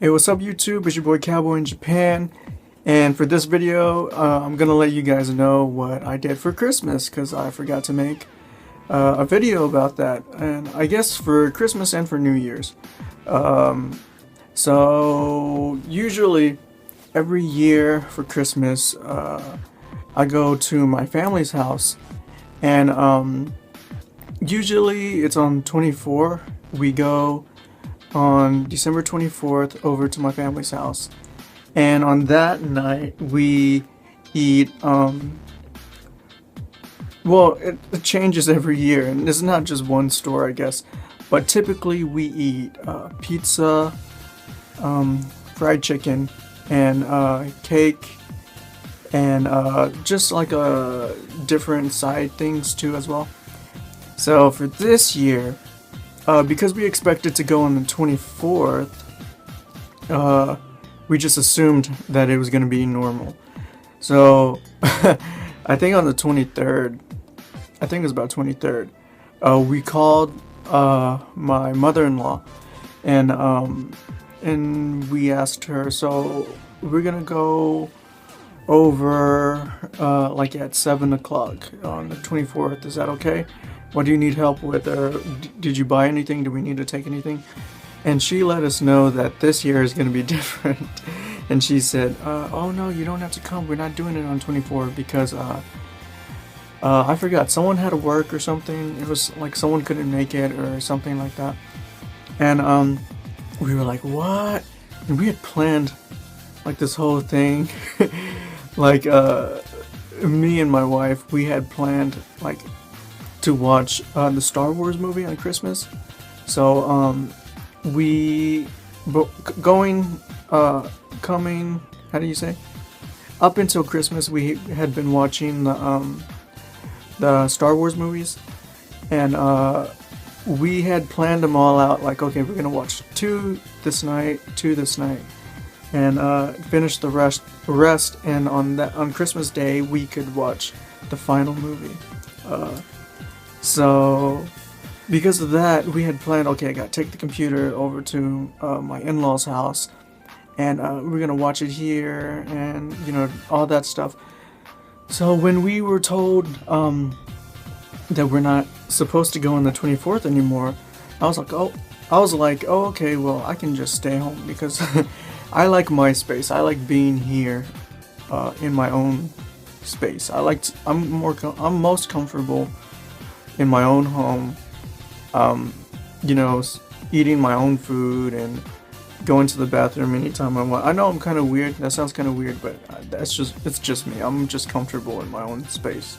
Hey, what's up YouTube? It's your boy Cowboy in Japan, and for this video I'm gonna let you guys know what I did for Christmas because I forgot to make a video about that, and I guess for Christmas and for New Year's. So usually every year for Christmas I go to my family's house, and usually it's on 24. We go on December 24th over to my family's house. And on that night, we eat, well, it changes every year, and it's not just one store, I guess. But typically, we eat pizza, fried chicken, and cake, and just like different side things too, as well. So for this year, because we expected to go on the 24th, we just assumed that it was going to be normal. So I think on the 23rd, I think it was about 23rd, we called my mother-in-law, and we asked her, so we're going to go over like at 7 o'clock on the 24th. Is that okay? What do you need help with? Did you buy anything? Do we need to take anything? And she let us know that this year is going to be different. And she said, oh no, you don't have to come. We're not doing it on 24 because I forgot. Someone had to work or something. It was like someone couldn't make it or something like that. And we were like, what? And we had planned like this whole thing. Like me and my wife, we had planned like to watch the Star Wars movie on Christmas. So we going coming, how do you say, up until Christmas we had been watching the Star Wars movies, and we had planned them all out, like, okay, we're gonna watch two this night, and finish the rest, and on Christmas Day we could watch the final movie. So because of that, we had planned, okay, I gotta take the computer over to my in-laws' house, and we're gonna watch it here, and all that stuff. So when we were told that we're not supposed to go on the 24th anymore, I was like, oh, okay, well, I can just stay home because I like my space. I like being here in my own space. I'm most comfortable in my own home, eating my own food and going to the bathroom anytime I want. I know I'm kind of weird. That sounds kind of weird, but it's just me. I'm just comfortable in my own space.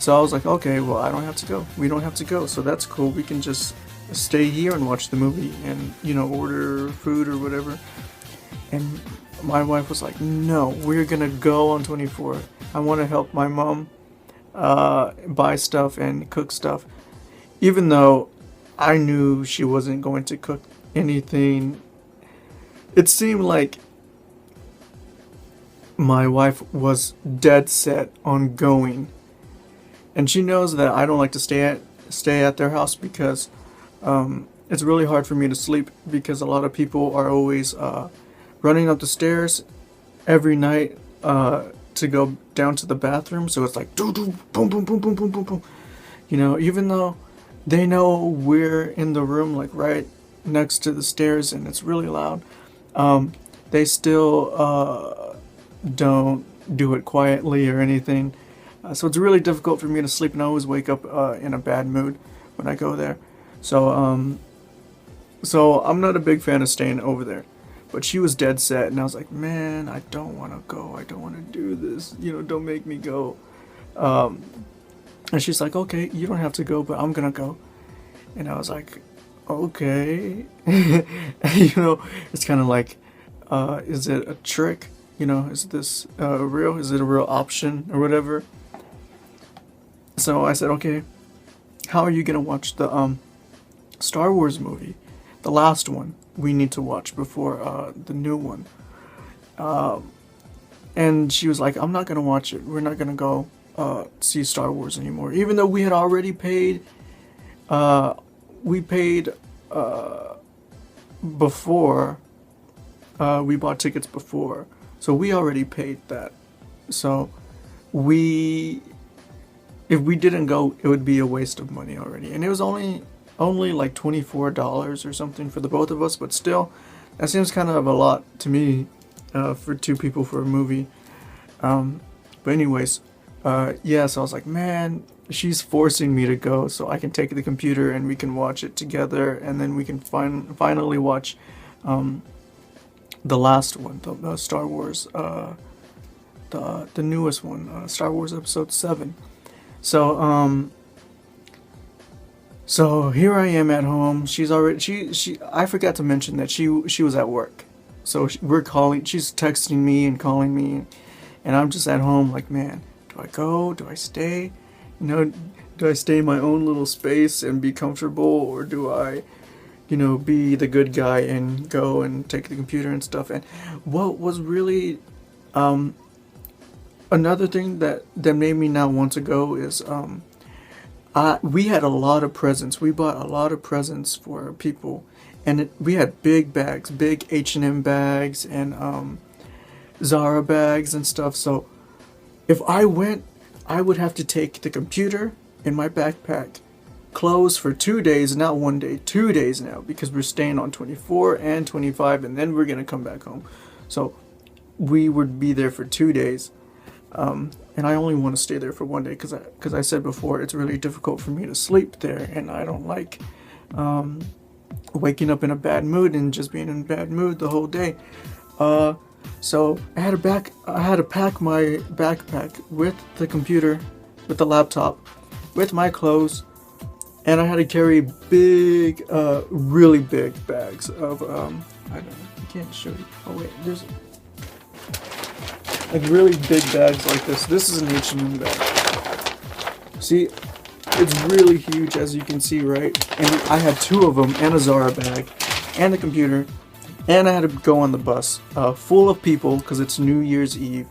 So I was like, okay, well, I don't have to go. We don't have to go, so that's cool. We can just stay here and watch the movie and order food or whatever. And my wife was like, no, we're gonna go on 24th. I want to help my mom buy stuff and cook stuff, even though I knew she wasn't going to cook anything. It seemed like my wife was dead set on going, and she knows that I don't like to stay at their house because it's really hard for me to sleep because a lot of people are always running up the stairs every night to go down to the bathroom, so it's like doo doo boom boom boom boom boom boom boom. Even though they know we're in the room like right next to the stairs and it's really loud, they still don't do it quietly or anything. So it's really difficult for me to sleep, and I always wake up in a bad mood when I go there. So I'm not a big fan of staying over there. But she was dead set, and I was like, man, I don't want to go. I don't want to do this. Don't make me go. And she's like, okay, you don't have to go, but I'm going to go. And I was like, okay. It's kind of like, is it a trick? Is this real? Is it a real option or whatever? So I said, okay, how are you going to watch the Star Wars movie? The last one we need to watch before the new one. And she was like, I'm not gonna watch it. We're not gonna go see Star Wars anymore, even though we had already paid. We paid before we bought tickets before, so we already paid that. So we, if we didn't go, it would be a waste of money already. And it was only like $24 or something for the both of us, but still, that seems kind of a lot to me for two people for a movie. But anyways, yeah, so I was like, man, she's forcing me to go so I can take the computer and we can watch it together, and then we can finally watch the last one, the Star Wars, the newest one, Star Wars Episode 7. So so here I am at home. She's already she I forgot to mention that she was at work. So we're calling. She's texting me and calling me, and I'm just at home like, man, do I go? Do I stay? You know, do I stay in my own little space and be comfortable, or do I, be the good guy and go and take the computer and stuff? And what was really another thing that made me not want to go is we had a lot of presents. We bought a lot of presents for people, and we had big bags, big H&M bags and Zara bags and stuff. So if I went, I would have to take the computer in my backpack, clothes for 2 days, not 1 day, 2 days now, because we're staying on 24 and 25, and then we're gonna come back home. So we would be there for 2 days. And I only want to stay there for 1 day because I said before, it's really difficult for me to sleep there, and I don't like waking up in a bad mood and just being in a bad mood the whole day. So I had to pack my backpack with the computer, with the laptop, with my clothes, and I had to carry big, really big bags of I don't know, I can't show you. Oh wait, there's like really big bags like this. This is an H&M bag. See, it's really huge, as you can see, right? And I had 2 of them, and a Zara bag, and the computer, and I had to go on the bus, full of people, because it's New Year's Eve,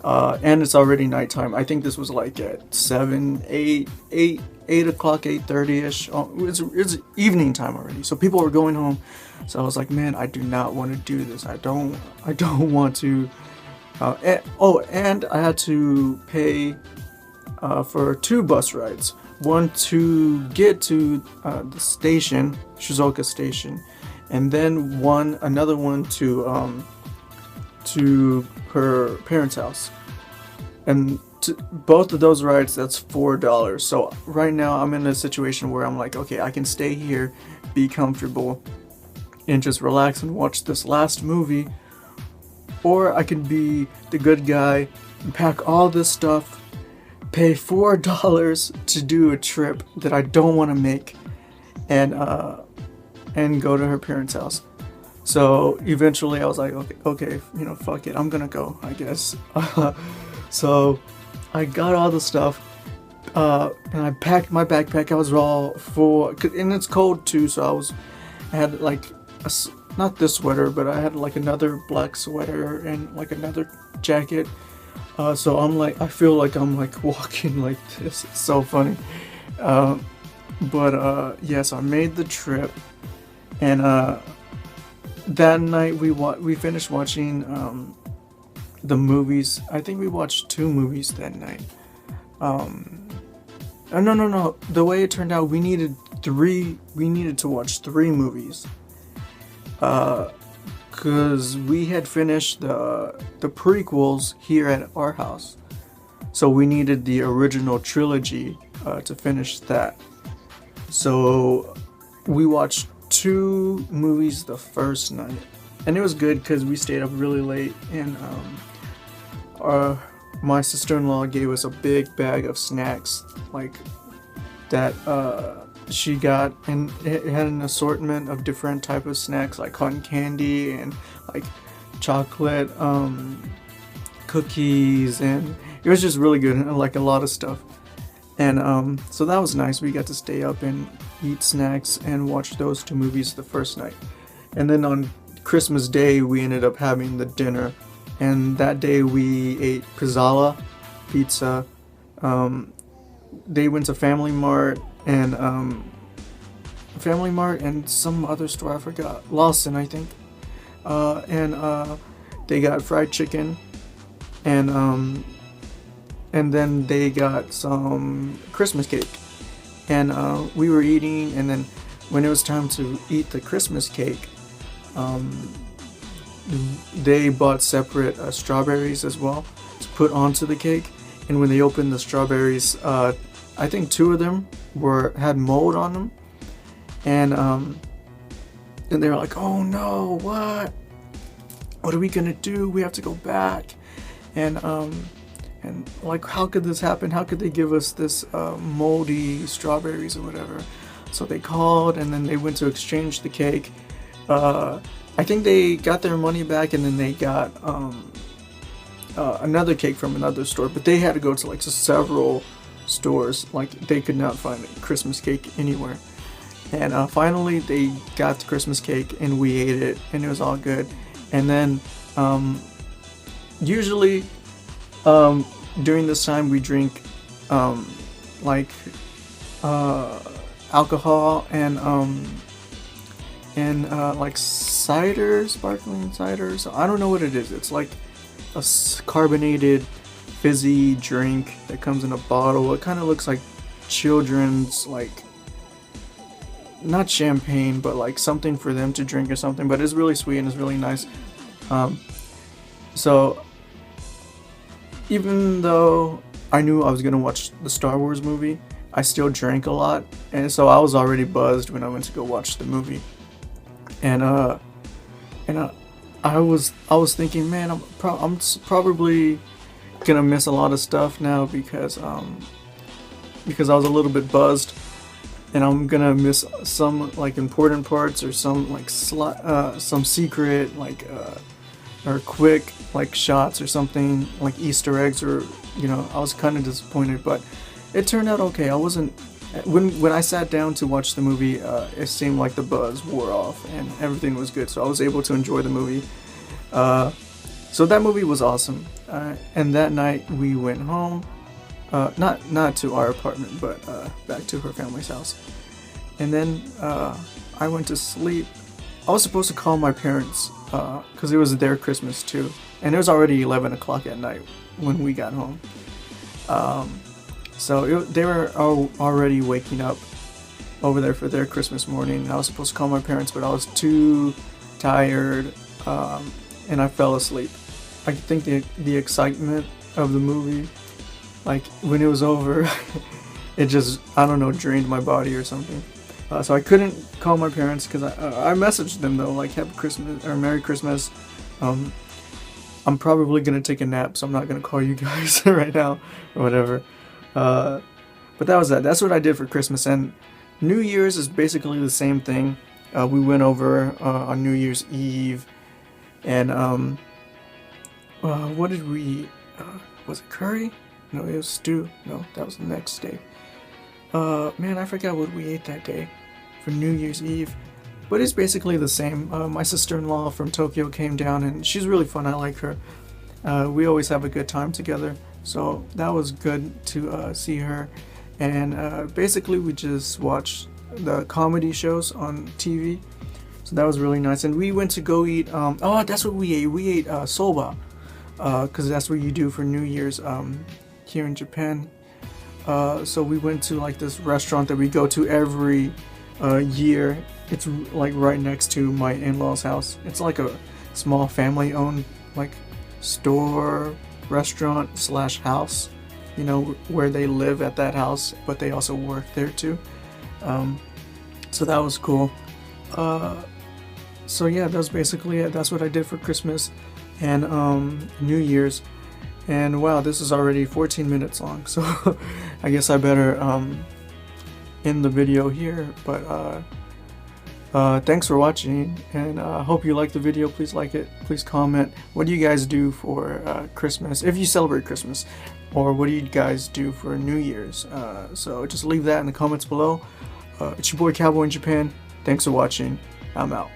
and it's already nighttime. I think this was like at 7, 8 o'clock, 8:30ish. It's evening time already, so people were going home. So I was like, man, I do not want to do this. I don't want to. And I had to pay for 2 bus rides. One to get to the station, Shizuoka Station, and then another one to her parents' house. And both of those rides, that's $4. So right now I'm in a situation where I'm like, okay, I can stay here, be comfortable, and just relax and watch this last movie. Or I could be the good guy and pack all this stuff, pay $4 to do a trip that I don't want to make, and go to her parents' house. So eventually I was like, okay, fuck it, I'm gonna go, I guess. So I got all the stuff, and I packed my backpack. I was all full, and it's cold too, so I had like not this sweater, but I had like another black sweater and like another jacket. So I feel like I'm like walking like this. It's so funny. But yes, I made the trip, and that night we finished watching the movies. I think we watched 2 movies that night. No. The way it turned out, we needed to watch 3 movies. Because we had finished the prequels here at our house, so we needed the original trilogy to finish that. So we watched 2 movies the first night, and it was good because we stayed up really late, and my sister-in-law gave us a big bag of snacks like that. She got, and it had an assortment of different type of snacks like cotton candy and like chocolate cookies, and it was just really good, and like a lot of stuff. And so that was nice. We got to stay up and eat snacks and watch those 2 movies the first night. And then on Christmas Day we ended up having the dinner, and that day we ate pizza. They went to Family Mart and some other store, I forgot, Lawson, I think. and they got fried chicken, and then they got some Christmas cake, and we were eating, and then when it was time to eat the Christmas cake, they bought separate strawberries as well to put onto the cake. And when they opened the strawberries, I think two of them had mold on them, and they were like, "Oh no, what are we gonna do? We have to go back." And like, how could this happen? How could they give us this moldy strawberries or whatever? So they called, and then they went to exchange the cake. I think they got their money back, and then they got another cake from another store. But they had to go to like several stores. Like, they could not find a Christmas cake anywhere. And finally, they got the Christmas cake, and we ate it, and it was all good. And then usually during this time we drink like alcohol and like cider, sparkling cider. So I don't know what it is. It's like a carbonated fizzy drink that comes in a bottle. It kind of looks like children's, like, not champagne, but like something for them to drink or something. But it's really sweet and it's really nice. So even though I knew I was gonna watch the Star Wars movie, I still drank a lot, and so I was already buzzed when I went to go watch the movie. And I was thinking, man, I'm probably gonna miss a lot of stuff now because I was a little bit buzzed, and I'm gonna miss some like important parts, or some like some secret like or quick like shots or something, like Easter eggs, or I was kind of disappointed, but it turned out okay. I wasn't when I sat down to watch the movie, it seemed like the buzz wore off and everything was good, so I was able to enjoy the movie. So that movie was awesome, and that night we went home, not to our apartment, but back to her family's house, and then I went to sleep. I was supposed to call my parents because it was their Christmas too, and it was already 11 o'clock at night when we got home. So they were already waking up over there for their Christmas morning, and I was supposed to call my parents, but I was too tired, and I fell asleep. I think the excitement of the movie, like when it was over, it just, I don't know, drained my body or something. So I couldn't call my parents because I messaged them though, like, Happy Christmas or Merry Christmas. I'm probably gonna take a nap, so I'm not gonna call you guys right now or whatever. But that was that. That's what I did for Christmas. And New Year's is basically the same thing. We went over on New Year's Eve, and what did we eat? Was it curry? No, it was stew. No, that was the next day. Man, I forgot what we ate that day for New Year's Eve. But it's basically the same. My sister-in-law from Tokyo came down, and she's really fun. I like her. We always have a good time together. So that was good to see her. And basically we just watched the comedy shows on TV. So that was really nice. And we went to go eat, that's what we ate. We ate soba, because that's what you do for New Year's here in Japan. So we went to like this restaurant that we go to every year. It's like right next to my in-laws' house. It's like a small family-owned like store, restaurant / house, where they live at that house, but they also work there too. So that was cool. So yeah, that's basically it. That's what I did for Christmas and New Year's. And wow, this is already 14 minutes long, so I guess I better end the video here. But thanks for watching, and I hope you liked the video. Please like it, please comment. What do you guys do for Christmas, if you celebrate Christmas, or what do you guys do for New Year's? So just leave that in the comments below. It's your boy Cowboy in Japan. Thanks for watching. I'm out.